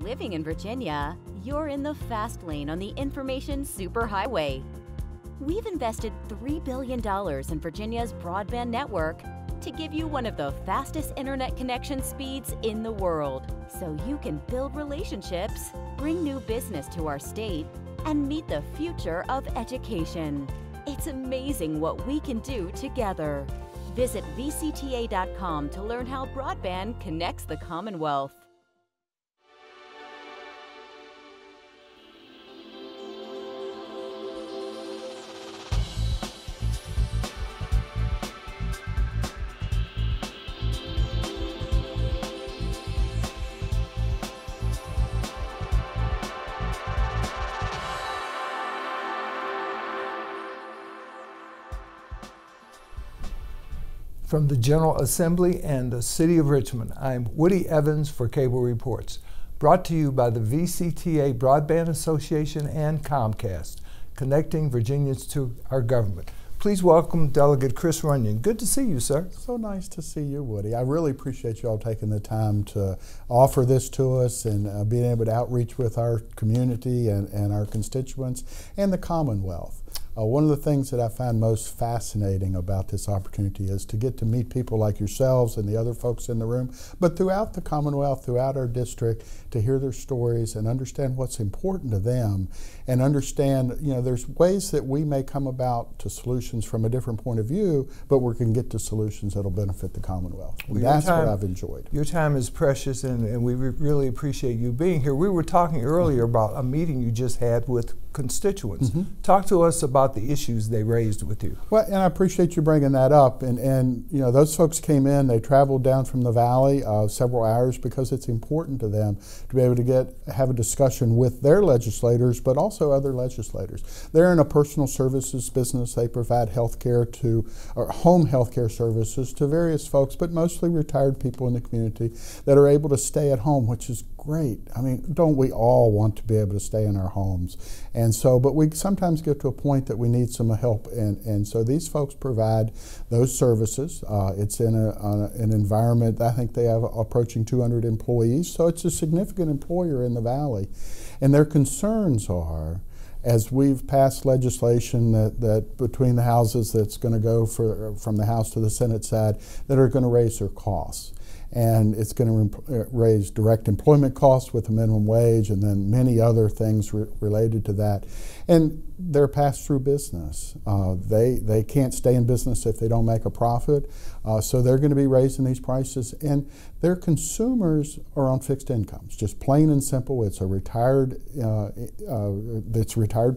Living in Virginia, you're in the fast lane on the information superhighway. We've invested $3 billion in Virginia's broadband network to give you one of the fastest internet connection speeds in the world, so you can build relationships, bring new business to our state, and meet the future of education. It's amazing what we can do together. Visit VCTA.com to learn how broadband connects the Commonwealth. From the General Assembly and the City of Richmond, I'm Woody Evans for Cable Reports, brought to you by the VCTA Broadband Association and Comcast, connecting Virginians to our government. Please welcome Delegate Chris Runion. Good to see you, sir. So nice to see you, Woody. I really appreciate you all taking the time to offer this to us and being able to outreach with our community and our constituents and the Commonwealth. One of the things that I find most fascinating about this opportunity is to get to meet people like yourselves and the other folks in the room, but throughout the Commonwealth, throughout our district, to hear their stories and understand what's important to them and understand, you know, there's ways that we may come about to solutions from a different point of view, but we can get to solutions that'll benefit the Commonwealth. Well, that's what I've enjoyed. Your time is precious, and we really appreciate you being here. We were talking earlier about a meeting you just had with constituents. Talk to us about the issues they raised with you. Well, and I appreciate you bringing that up. And you know, those folks came in, they traveled down from the valley several hours because it's important to them to be able to have a discussion with their legislators, but also other legislators. They're in a personal services business. They provide health care or home health care services to various folks, but mostly retired people in the community that are able to stay at home, which is great. I mean, don't we all want to be able to stay in our homes? And so, but we sometimes get to a point that we need some help, and so these folks provide those services. It's in an environment, I think they have approaching 200 employees, so it's a significant employer in the Valley. And their concerns are, as we've passed legislation that between the houses that's going to go from the House to the Senate side, that are going to raise their costs. And it's going to raise direct employment costs with the minimum wage and then many other things related to that. And they're pass-through business. They can't stay in business if they don't make a profit, so they're going to be raising these prices. And their consumers are on fixed incomes, just plain and simple. It's a retired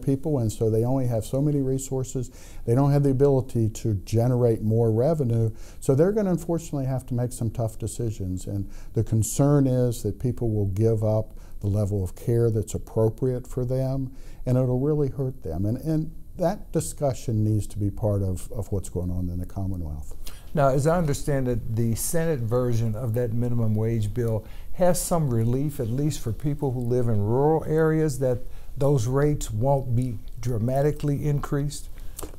people, and so they only have so many resources. They don't have the ability to generate more revenue, so they're going to unfortunately have to make some tough decisions. And the concern is that people will give up the level of care that's appropriate for them, and it'll really hurt them. And that discussion needs to be part of what's going on in the Commonwealth. Now, as I understand it, the Senate version of that minimum wage bill has some relief, at least for people who live in rural areas, that those rates won't be dramatically increased.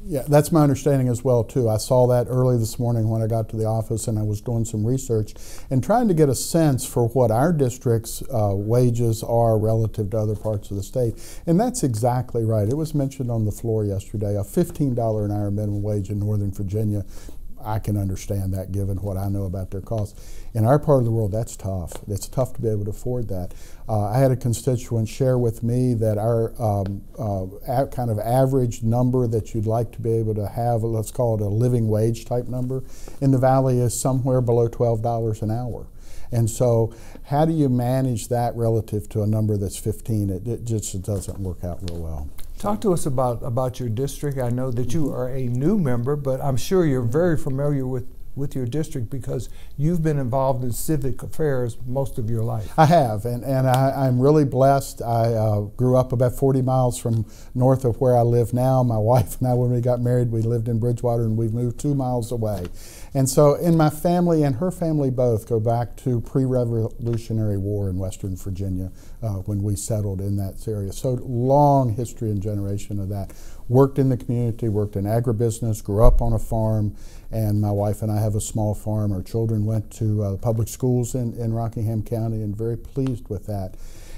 Yeah, that's my understanding as well, too. I saw that early this morning when I got to the office, and I was doing some research and trying to get a sense for what our district's wages are relative to other parts of the state. And that's exactly right. It was mentioned on the floor yesterday, a $15 an hour minimum wage in Northern Virginia. I can understand that given what I know about their costs. In our part of the world, that's tough. It's tough to be able to afford that. I had a constituent share with me that our kind of average number that you'd like to be able to have, let's call it a living wage type number, in the Valley is somewhere below $12 an hour. And so how do you manage that relative to a number that's 15? It just doesn't work out real well. Talk to us about your district. I know that you are a new member, but I'm sure you're very familiar with your district because you've been involved in civic affairs most of your life. I have, and I'm really blessed. I grew up about 40 miles from north of where I live now. My wife and I, when we got married, we lived in Bridgewater, and we've moved 2 miles away. And so in my family and her family both go back to pre-Revolutionary War in Western Virginia when we settled in that area. So long history and generation of that. Worked in the community, worked in agribusiness, grew up on a farm, and my wife and I have a small farm. Our children went to public schools in Rockingham County, and very pleased with that.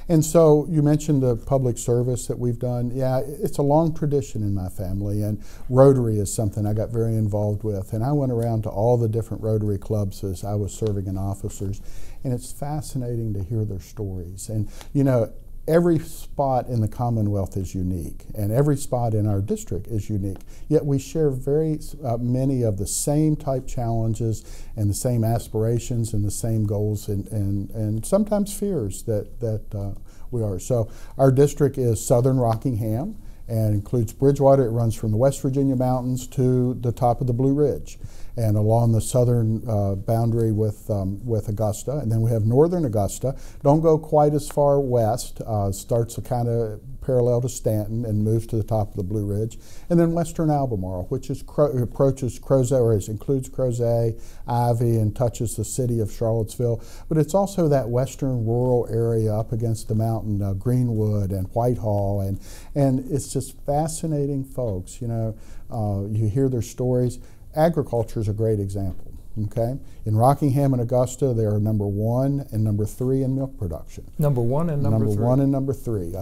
And so you mentioned the public service that we've done. Yeah, it's a long tradition in my family, and Rotary is something I got very involved with. And I went around to all the different Rotary clubs as I was serving in officers, and it's fascinating to hear their stories. And you know, every spot in the Commonwealth is unique, and every spot in our district is unique. Yet we share very many of the same type challenges and the same aspirations and the same goals and sometimes fears that we are. So our district is Southern Rockingham and includes Bridgewater. It runs from the West Virginia mountains to the top of the Blue Ridge and along the southern boundary with Augusta. And then we have northern Augusta. Don't go quite as far west. Starts kind of parallel to Stanton and moves to the top of the Blue Ridge. And then western Albemarle, which is approaches Crozet, or includes Crozet, Ivy, and touches the city of Charlottesville. But it's also that western rural area up against the mountain, Greenwood and Whitehall. And it's just fascinating folks. You know, you hear their stories. Agriculture is a great example. Okay, in Rockingham and Augusta, they are number 1 and number 3 in milk production. Number 1 and number 3. Number 1 and number 3.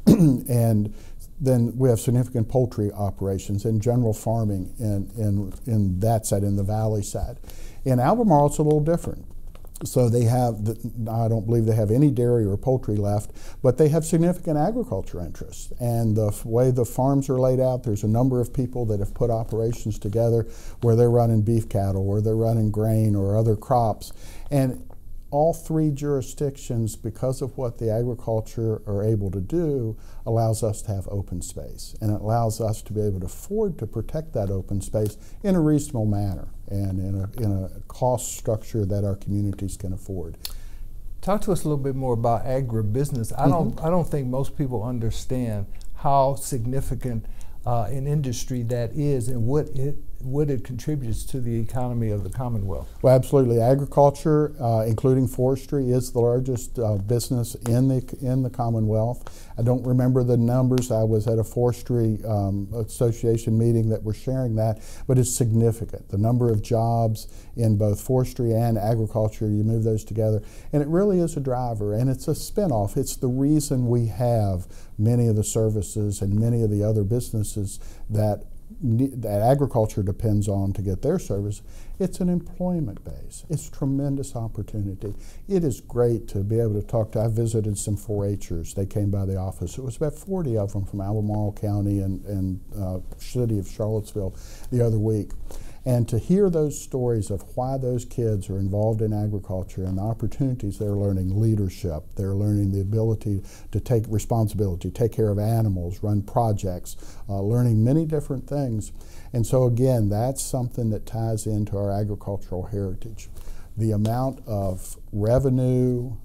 And then we have significant poultry operations and general farming in that side, in the valley side. In Albemarle, it's a little different. So they have, I don't believe they have any dairy or poultry left, but they have significant agriculture interests. And the way the farms are laid out, there's a number of people that have put operations together where they're running beef cattle, or they're running grain or other crops. And all 3 jurisdictions, because of what the agriculture are able to do, allows us to have open space. And it allows us to be able to afford to protect that open space in a reasonable manner and in a cost structure that our communities can afford. Talk to us a little bit more about agribusiness. I don't think most people understand how significant an industry that is and what it contributes to the economy of the Commonwealth. Well, absolutely. Agriculture, including forestry, is the largest business in the Commonwealth. I don't remember the numbers. I was at a forestry association meeting that were sharing that, but it's significant. The number of jobs in both forestry and agriculture, you move those together, and it really is a driver, and it's a spinoff. It's the reason we have many of the services and many of the other businesses that agriculture depends on to get their service. It's an employment base. It's tremendous opportunity. It is great to be able to talk to, I visited some 4-H'ers. They came by the office. It was about 40 of them from Albemarle County and city of Charlottesville the other week. And to hear those stories of why those kids are involved in agriculture and the opportunities they're learning, leadership, they're learning the ability to take responsibility, take care of animals, run projects, learning many different things. And so again, that's something that ties into our agricultural heritage. The amount of revenue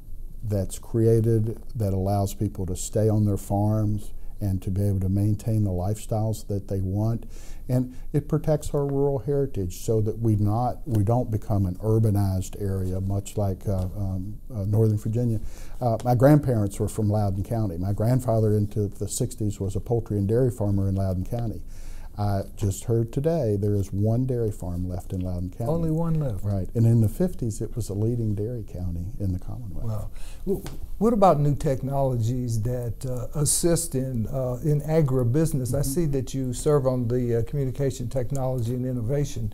that's created that allows people to stay on their farms and to be able to maintain the lifestyles that they want. And it protects our rural heritage so that we don't become an urbanized area, much like Northern Virginia. My grandparents were from Loudoun County. My grandfather into the 60s was a poultry and dairy farmer in Loudoun County. I just heard today there is 1 dairy farm left in Loudoun County. Only 1 left. Right. And in the 50s, it was a leading dairy county in the Commonwealth. Wow. What about new technologies that assist in agribusiness? I see that you serve on the Communication Technology and Innovation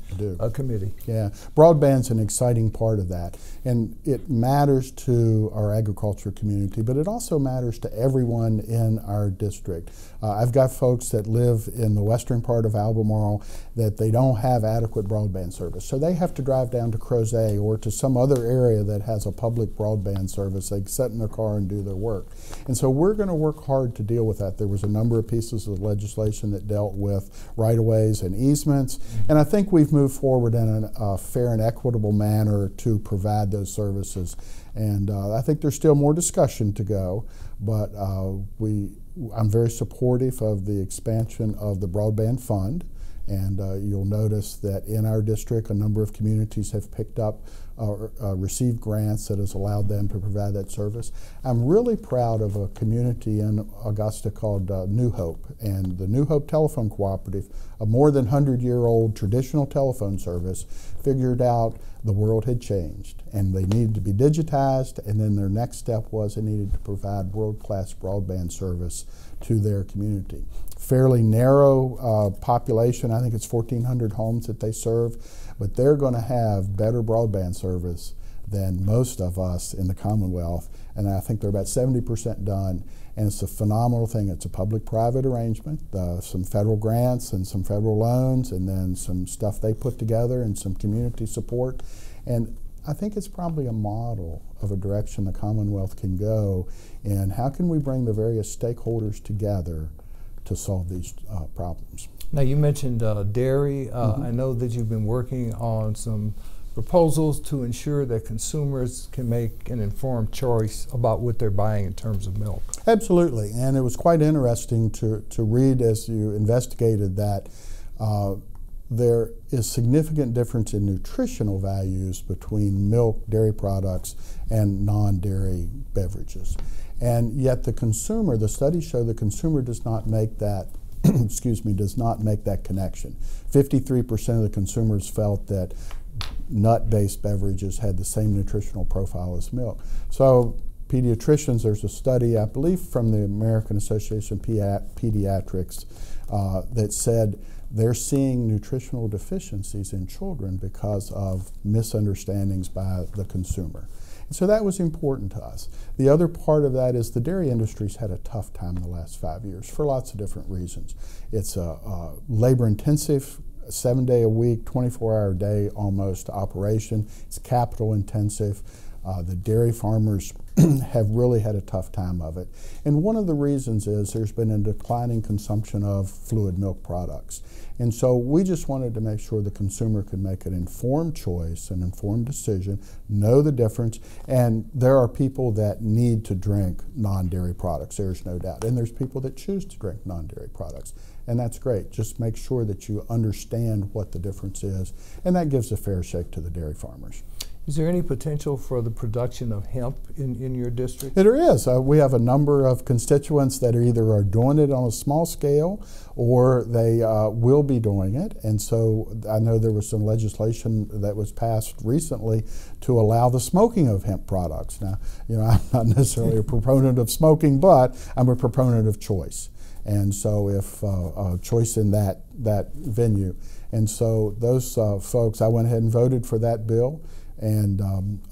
Committee. Yeah. Broadband's an exciting part of that. And it matters to our agriculture community, but it also matters to everyone in our district. I've got folks that live in the western part of Albemarle that they don't have adequate broadband service. So they have to drive down to Crozet or to some other area that has a public broadband service. They sit in their car and do their work. And so we're going to work hard to deal with that. There was a number of pieces of legislation that dealt with right-of-ways and easements. And I think we've moved forward in a fair and equitable manner to provide those services. And I think there's still more discussion to go, but I'm very supportive of the expansion of the broadband fund And you'll notice that in our district, a number of communities have picked up received grants that has allowed them to provide that service. I'm really proud of a community in Augusta called New Hope. And the New Hope Telephone Cooperative, a more than 100-year-old traditional telephone service, figured out the world had changed and they needed to be digitized, and then their next step was they needed to provide world-class broadband service to their community. Fairly narrow population, I think it's 1,400 homes that they serve, but they're going to have better broadband service than most of us in the Commonwealth, and I think they're about 70% done, and it's a phenomenal thing. It's a public-private arrangement, some federal grants and some federal loans, and then some stuff they put together and some community support, and I think it's probably a model of a direction the Commonwealth can go, and how can we bring the various stakeholders together to solve these problems. Now you mentioned dairy. I know that you've been working on some proposals to ensure that consumers can make an informed choice about what they're buying in terms of milk. Absolutely, and it was quite interesting to read as you investigated that there is significant difference in nutritional values between milk, dairy products, and non-dairy beverages. And yet the consumer, the studies show the consumer does not make that, excuse me, does not make that connection. 53% of the consumers felt that nut-based beverages had the same nutritional profile as milk. So pediatricians, there's a study, I believe from the American Association of Pediatrics, that said they're seeing nutritional deficiencies in children because of misunderstandings by the consumer. So that was important to us. The other part of that is the dairy industry's had a tough time in the last 5 years for lots of different reasons. It's a labor-intensive, 7-day-a-week, 24-hour-a-day almost operation. It's capital-intensive. The dairy farmers have really had a tough time of it. And one of the reasons is there's been a declining consumption of fluid milk products. And so we just wanted to make sure the consumer could make an informed choice, an informed decision, know the difference. And there are people that need to drink non-dairy products, there's no doubt. And there's people that choose to drink non-dairy products. And that's great. Just make sure that you understand what the difference is. And that gives a fair shake to the dairy farmers. Is there any potential for the production of hemp in your district? There is. We have a number of constituents that either are doing it on a small scale or they will be doing it. And so I know there was some legislation that was passed recently to allow the smoking of hemp products. Now, you know, I'm not necessarily a proponent of smoking, but I'm a proponent of choice. And so if choice in that venue. And so those folks, I went ahead and voted for that bill. And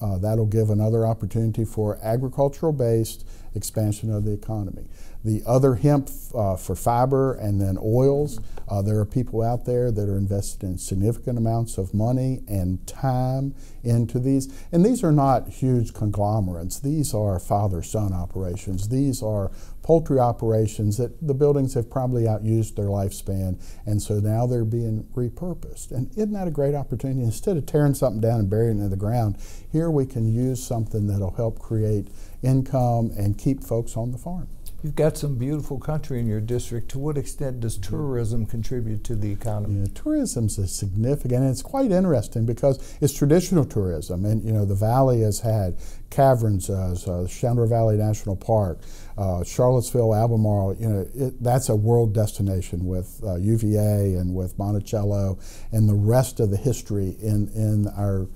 that'll give another opportunity for agricultural-based expansion of the economy. The other hemp for fiber and then oils, there are people out there that are invested in significant amounts of money and time into these. And these are not huge conglomerates. These are father-son operations. These are poultry operations that the buildings have probably outused their lifespan, and so now they're being repurposed. And isn't that a great opportunity? Instead of tearing something down and burying it in the ground, here we can use something that'll help create income and keep folks on the farm. You've got some beautiful country in your district. To what extent does tourism contribute to the economy? Yeah, tourism's a significant, and it's quite interesting because it's traditional tourism. And you know, the valley has had caverns, Shenandoah Valley National Park, Charlottesville, Albemarle. You know, that's a world destination with UVA and with Monticello and the rest of the history in our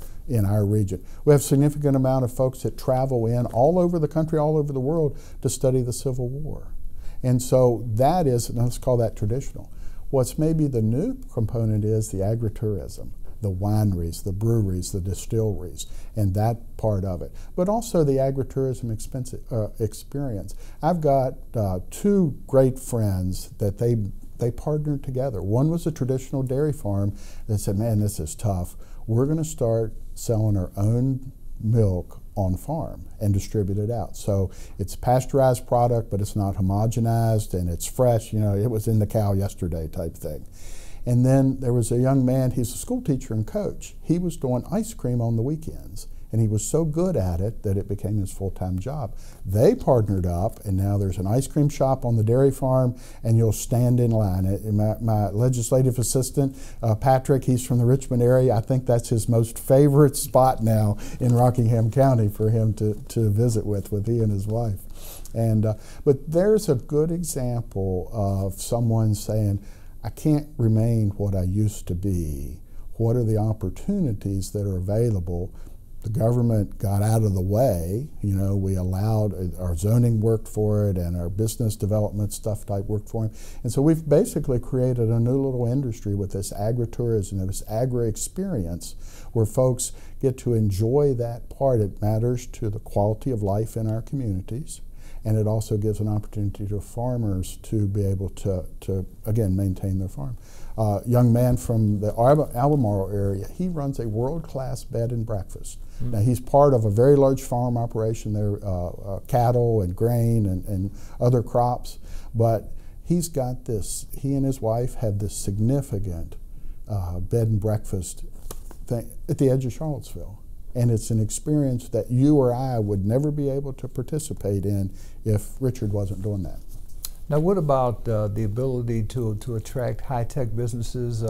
region. We have a significant amount of folks that travel in all over the country, all over the world to study the Civil War. And so that is, let's call that traditional. What's maybe the new component is the agritourism, the wineries, the breweries, the distilleries, and that part of it. But also the agritourism experience. I've got two great friends that they partnered together. One was a traditional dairy farm that said, man, this is tough. We're going to start selling our own milk on farm and distribute it out. So it's a pasteurized product, but it's not homogenized and it's fresh. You know, it was in the cow yesterday type thing. And then there was a young man, he's a school teacher and coach. He was doing ice cream on the weekends. And he was so good at it that it became his full-time job. They partnered up, and now there's an ice cream shop on the dairy farm, and you'll stand in line. My legislative assistant, Patrick, he's from the Richmond area. I think that's his most favorite spot now in Rockingham County for him to visit with he and his wife. And but there's a good example of someone saying, I can't remain what I used to be. What are the opportunities that are available? The government got out of the way. You know, we allowed, our zoning worked for it, and our business development stuff type worked for him. And so we've basically created a new little industry with this agritourism, this agri-experience, where folks get to enjoy that part. It matters to the quality of life in our communities, and it also gives an opportunity to farmers to be able to again, maintain their farm. Young man from the Albemarle area, he runs a world-class bed and breakfast. Now, he's part of a very large farm operation there, cattle and grain and other crops, but he's got this, he and his wife have this significant bed and breakfast thing at the edge of Charlottesville. And it's an experience that you or I would never be able to participate in if Richard wasn't doing that. Now, what about the ability to attract high-tech businesses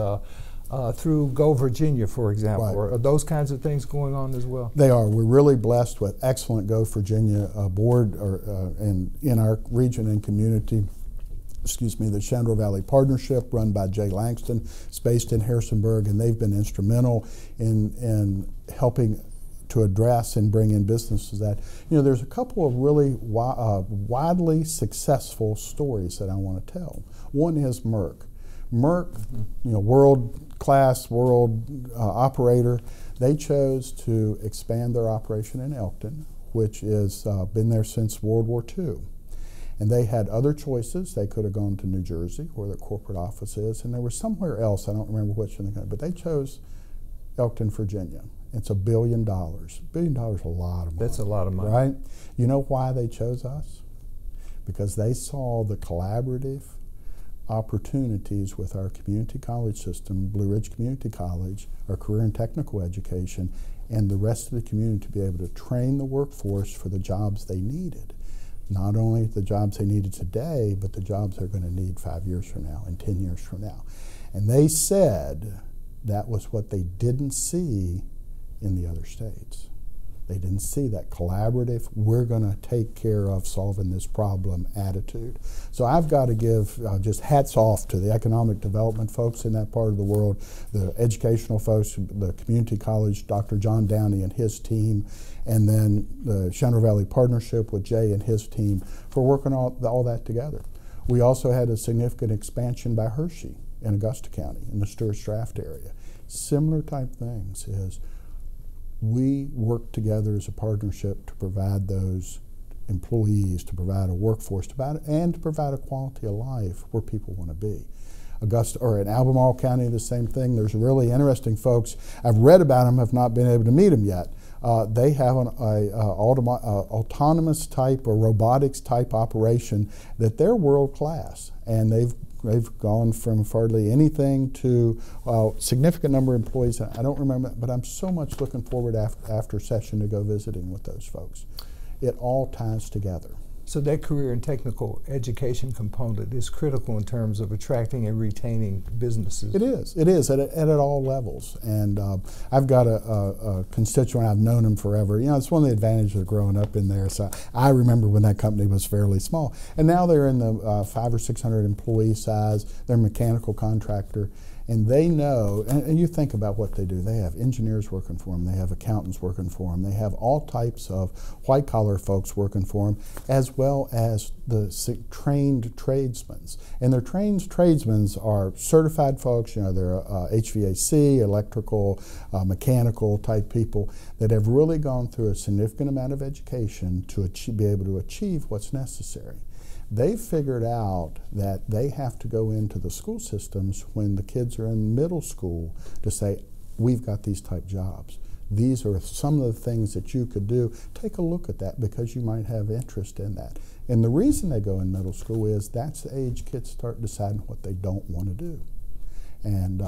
through Go Virginia, for example? Right. Are those kinds of things going on as well? They are. We're really blessed with excellent Go Virginia board in our region and community. Excuse me, the Shenandoah Valley Partnership, run by Jay Langston. It's based in Harrisonburg, and they've been instrumental in helping to address and bring in businesses that, you know, there's a couple of really widely successful stories that I want to tell. One is Merck. Merck, you know, world-class, operator, they chose to expand their operation in Elkton, which has been there since World War II. And they had other choices. They could have gone to New Jersey, where their corporate office is, and there was somewhere else, I don't remember which in the country, but they chose Elkton, Virginia. It's $1 billion. $1 billion is a lot of money. That's a lot of money. Right? You know why they chose us? Because they saw the collaborative opportunities with our community college system, Blue Ridge Community College, our career and technical education, and the rest of the community to be able to train the workforce for the jobs they needed. Not only the jobs they needed today, but the jobs they're going to need 5 years from now and 10 years from now. And they said that was what they didn't see in the other states. They didn't see that collaborative, we're going to take care of solving this problem attitude. So I've got to give just hats off to the economic development folks in that part of the world, the educational folks, the community college, Dr. John Downey and his team, and then the Shenandoah Valley Partnership with Jay and his team for working all that together. We also had a significant expansion by Hershey in Augusta County, in the Stewart's Draft area. Similar type things is we work together as a partnership to provide those employees, to provide a workforce, and to provide a quality of life where people want to be. Augusta, or in Albemarle County, the same thing. There's really interesting folks. I've read about them, have not been able to meet them yet. They have an autonomous type or robotics type operation that they're world class, and they've gone from hardly anything to a significant number of employees. I don't remember, but I'm so much looking forward after session to go visiting with those folks. It all ties together. So that career and technical education component is critical in terms of attracting and retaining businesses. It is at all levels. And I've got a constituent, I've known him forever. You know, it's one of the advantages of growing up in there. So I remember when that company was fairly small. And now they're in the 500 or 600 employee size. They're a mechanical contractor. And they know, and you think about what they do. They have engineers working for them. They have accountants working for them. They have all types of white-collar folks working for them, as well as the trained tradesmen. And their trained tradesmen are certified folks. You know, they're HVAC, electrical, mechanical type people that have really gone through a significant amount of education to be able to achieve what's necessary. They've figured out that they have to go into the school systems when the kids are in middle school to say, we've got these type jobs. These are some of the things that you could do. Take a look at that because you might have interest in that. And the reason they go in middle school is that's the age kids start deciding what they don't want to do. And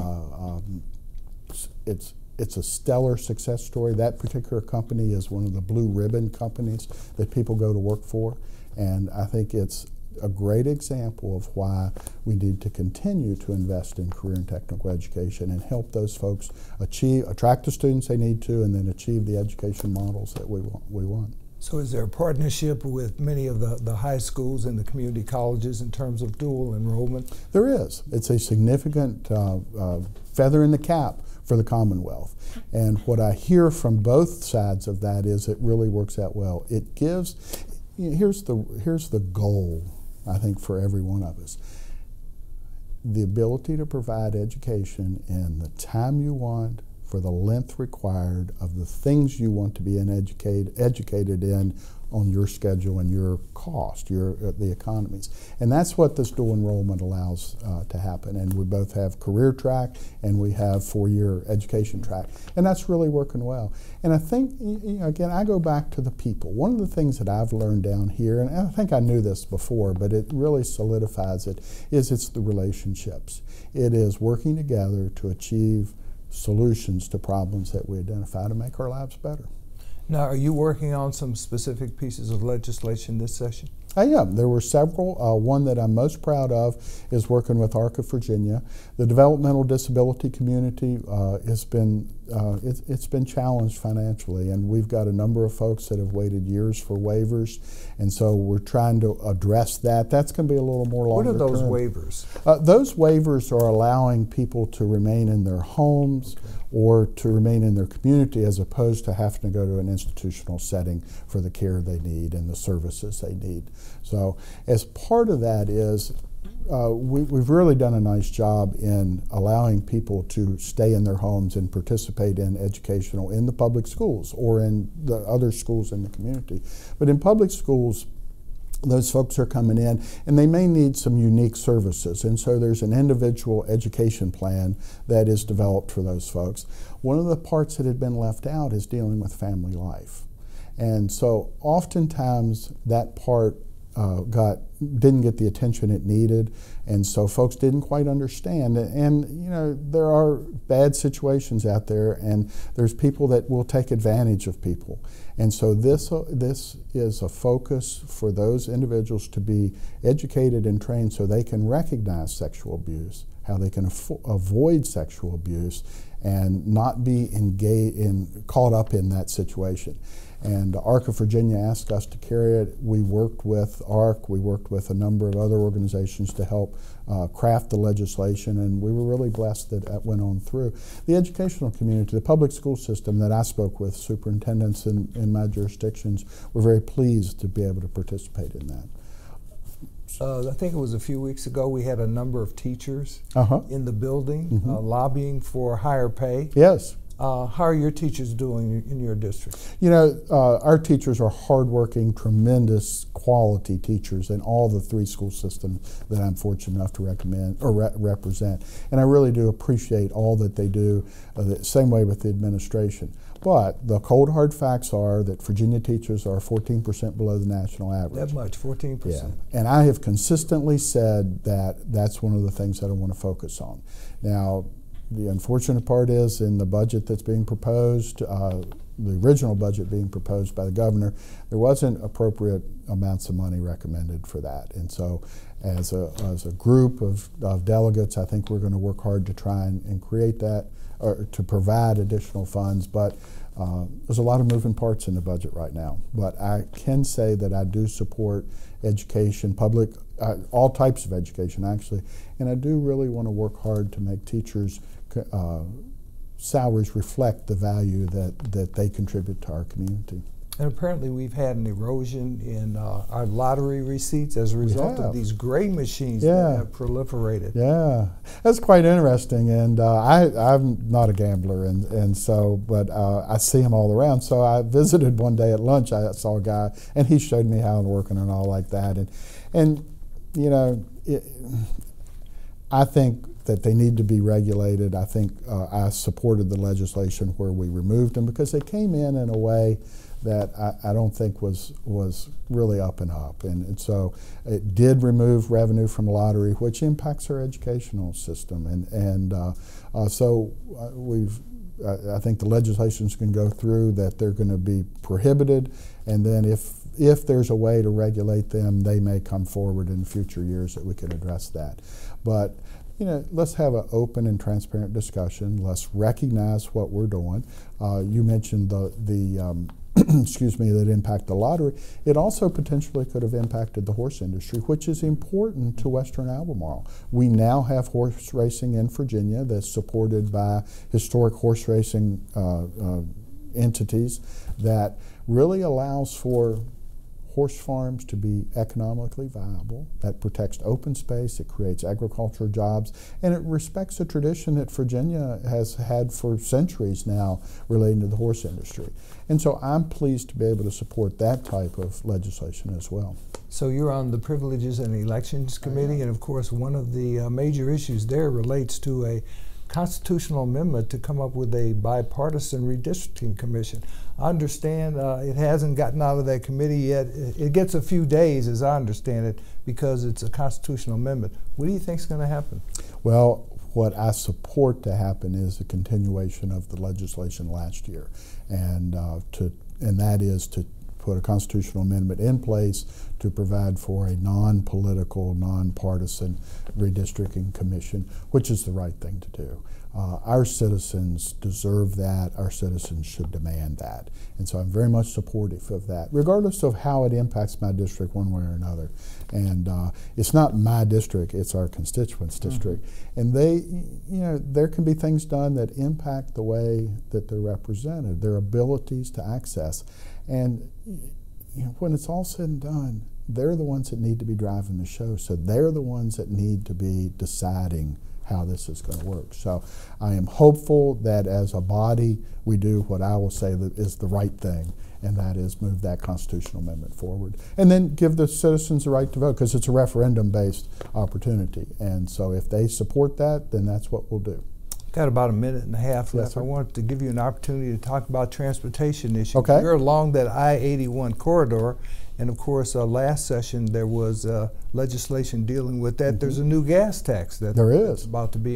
it's it's a stellar success story. That particular company is one of the blue ribbon companies that people go to work for, and I think it's a great example of why we need to continue to invest in career and technical education and help those folks attract the students they need to, and then achieve the education models that we want. So is there a partnership with many of the high schools and the community colleges in terms of dual enrollment? There is. It's a significant feather in the cap for the Commonwealth. And what I hear from both sides of that is it really works out well. It gives, here's the goal, I think, for every one of us. The ability to provide education in the time you want, for the length required, of the things you want to be educated in on your schedule and your cost, the economies. And that's what this dual enrollment allows to happen. And we both have career track and we have four-year education track. And that's really working well. And I think, again, I go back to the people. One of the things that I've learned down here, and I think I knew this before, but it really solidifies it, is it's the relationships. It is working together to achieve solutions to problems that we identify to make our lives better. Now, are you working on some specific pieces of legislation this session? I am. There were several. One that I'm most proud of is working with ARC of Virginia. The developmental disability community it's been challenged financially, and we've got a number of folks that have waited years for waivers, and so we're trying to address that. That's going to be a little more longer term. What are those waivers? Those waivers are allowing people to remain in their homes or to remain in their community, as opposed to having to go to an institutional setting for the care they need and the services they need. So as part of that is we've really done a nice job in allowing people to stay in their homes and participate in educational in the public schools or in the other schools in the community. But in public schools, those folks are coming in and they may need some unique services, and so there's an individual education plan that is developed for those folks. One of the parts that had been left out is dealing with family life, and so oftentimes that part didn't get the attention it needed, and so folks didn't quite understand. And there are bad situations out there, and there's people that will take advantage of people. And so this is a focus for those individuals to be educated and trained so they can recognize sexual abuse, how they can avoid sexual abuse, and not be caught up in that situation. And ARC of Virginia asked us to carry it. We worked with ARC, we worked with a number of other organizations to help craft the legislation, and we were really blessed that it went on through. The educational community, the public school system that I spoke with, superintendents in my jurisdictions, were very pleased to be able to participate in that. I think it was a few weeks ago we had a number of teachers in the building lobbying for higher pay. Yes. How are your teachers doing in your district? Our teachers are hardworking, tremendous quality teachers in all the three school systems that I'm fortunate enough to recommend or represent. And I really do appreciate all that they do, the same way with the administration. But the cold hard facts are that Virginia teachers are 14% below the national average. That much, 14%. Yeah. And I have consistently said that that's one of the things that I want to focus on. Now, the unfortunate part is in the budget that's being proposed, the original budget being proposed by the governor, there wasn't appropriate amounts of money recommended for that. And so as a group of delegates, I think we're going to work hard to try and create that, or to provide additional funds. But there's a lot of moving parts in the budget right now. But I can say that I do support education, public, all types of education actually, and I do really want to work hard to make teachers' salaries reflect the value that they contribute to our community. And apparently we've had an erosion in our lottery receipts as a result of these gray machines that have proliferated. Yeah, that's quite interesting. And I'm not a gambler, and so, but I see them all around. So I visited one day at lunch. I saw a guy, and he showed me how they're working and all like that. And I think that they need to be regulated. I think I supported the legislation where we removed them because they came in a way that I don't think was really up and up. And so it did remove revenue from lottery, which impacts our educational system. So we've I think the legislation's going to go through that they're going to be prohibited, and then if there's a way to regulate them, they may come forward in future years that we can address that. But let's have an open and transparent discussion. Let's recognize what we're doing. You mentioned the excuse me, that impact the lottery. It also potentially could have impacted the horse industry, which is important to Western Albemarle. We now have horse racing in Virginia that's supported by historic horse racing entities that really allows for horse farms to be economically viable, that protects open space, it creates agricultural jobs, and it respects a tradition that Virginia has had for centuries now relating to the horse industry. And so I'm pleased to be able to support that type of legislation as well. So you're on the Privileges and Elections Committee, and of course one of the major issues there relates to a constitutional amendment to come up with a bipartisan redistricting commission. I understand it hasn't gotten out of that committee yet. It gets a few days, as I understand it, because it's a constitutional amendment. What do you think is going to happen? Well, what I support to happen is a continuation of the legislation last year, and that is to put a constitutional amendment in place to provide for a non-political, non-partisan redistricting commission, which is the right thing to do. Our citizens deserve that. Our citizens should demand that. And so I'm very much supportive of that, regardless of how it impacts my district one way or another. And it's not my district, it's our constituents' district. And there can be things done that impact the way that they're represented, their abilities to access. And when it's all said and done, they're the ones that need to be driving the show. So they're the ones that need to be deciding how this is going to work. So I am hopeful that as a body we do what I will say that is the right thing, and that is move that constitutional amendment forward. And then give the citizens the right to vote, because it's a referendum-based opportunity. And so if they support that, then that's what we'll do. Got about a minute and a half left. Yes, I wanted to give you an opportunity to talk about transportation issues. Okay. You're along that I-81 corridor, and of course last session there was legislation dealing with that. There's a new gas tax that's about to be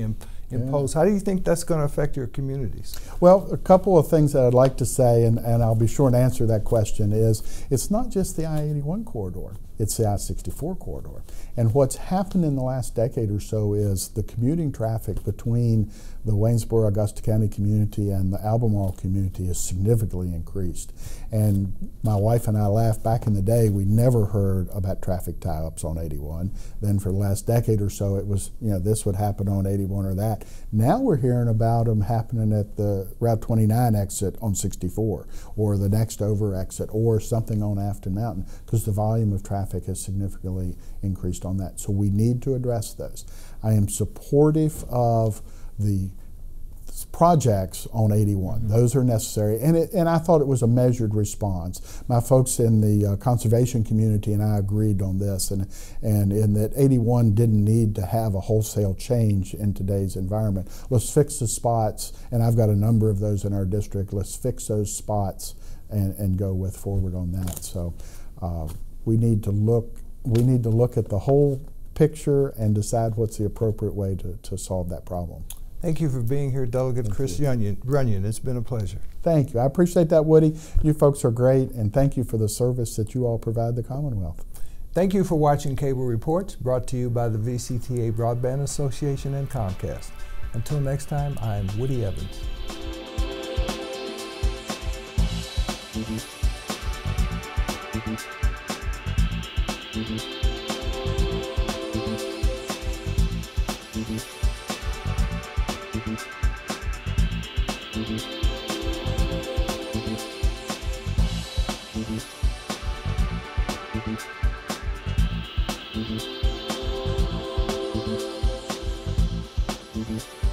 imposed. How do you think that's going to affect your communities? Well, a couple of things that I'd like to say, and I'll be sure to answer that question, is it's not just the I-81 corridor, it's the I-64 corridor. And what's happened in the last decade or so is the commuting traffic between the Waynesboro-Augusta County community and the Albemarle community has significantly increased. And my wife and I laughed, back in the day we never heard about traffic tie-ups on 81. Then for the last decade or so it was, this would happen on 81 or that. Now we're hearing about them happening at the Route 29 exit on 64, or the next over exit, or something on Afton Mountain, because the volume of traffic has significantly increased on that. So we need to address those. I am supportive of the projects on 81. Those are necessary, and I thought it was a measured response. My folks in the conservation community and I agreed on this, and in that 81 didn't need to have a wholesale change in today's environment. Let's fix the spots, and I've got a number of those in our district. Let's fix those spots and go forward on that. So we need to look at the whole picture and decide what's the appropriate way to solve that problem. Thank you for being here, Delegate Chris Runion. It's been a pleasure. Thank you. I appreciate that, Woody. You folks are great, and thank you for the service that you all provide the Commonwealth. Thank you for watching Cable Reports, brought to you by the VCTA Broadband Association and Comcast. Until next time, I'm Woody Evans. Mm-hmm.